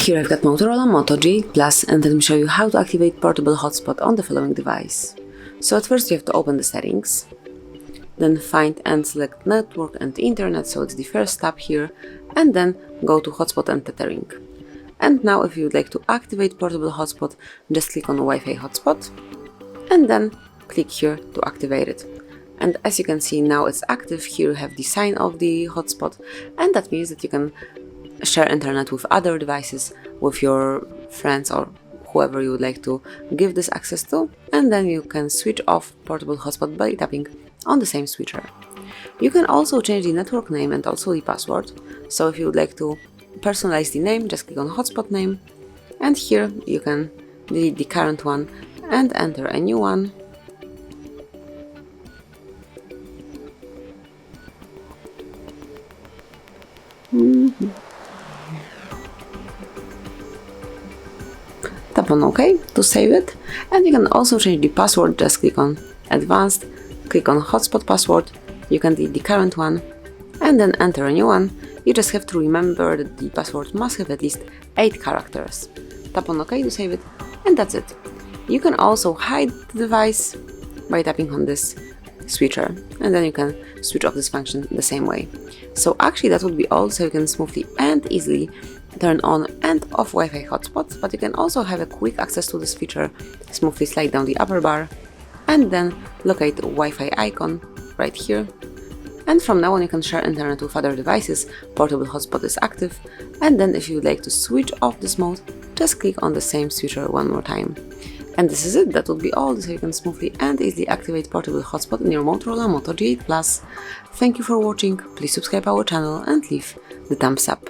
Here I've got Motorola Moto G8 Plus, and let me show you how to activate Portable Hotspot on the following device. So at first you have to open the settings, then find and select Network and Internet, so it's the first tab here, and then go to Hotspot and Tethering. And now if you would like to activate Portable Hotspot, just click on Wi-Fi Hotspot, and then click here to activate it. And as you can see, now it's active. Here you have the sign of the hotspot, and that means that you can share internet with other devices, with your friends or whoever you would like to give this access to, and then you can switch off Portable Hotspot by tapping on the same switcher. You can also change the network name and also the password, so if you would like to personalize the name, just click on Hotspot name, and here you can delete the current one and enter a new one. Tap on OK to save it, and you can also change the password. Just click on Advanced, click on Hotspot password, you can delete the current one and then enter a new one. You just have to remember that the password must have at least 8 characters. Tap on OK to save it, and that's it. You can also hide the device by tapping on this switcher, and then you can switch off this function the same way. So actually that would be all, so you can smoothly and easily turn on and off Wi-Fi hotspots, but you can also have a quick access to this feature. Smoothly slide down the upper bar and then locate the Wi-Fi icon right here. And from now on you can share internet with other devices. Portable Hotspot is active, and then if you would like to switch off this mode, just click on the same switcher one more time. And this is it, that would be all, so you can smoothly and easily activate Portable Hotspot in your Motorola Moto G8 Plus. Thank you for watching, please subscribe our channel and leave the thumbs up.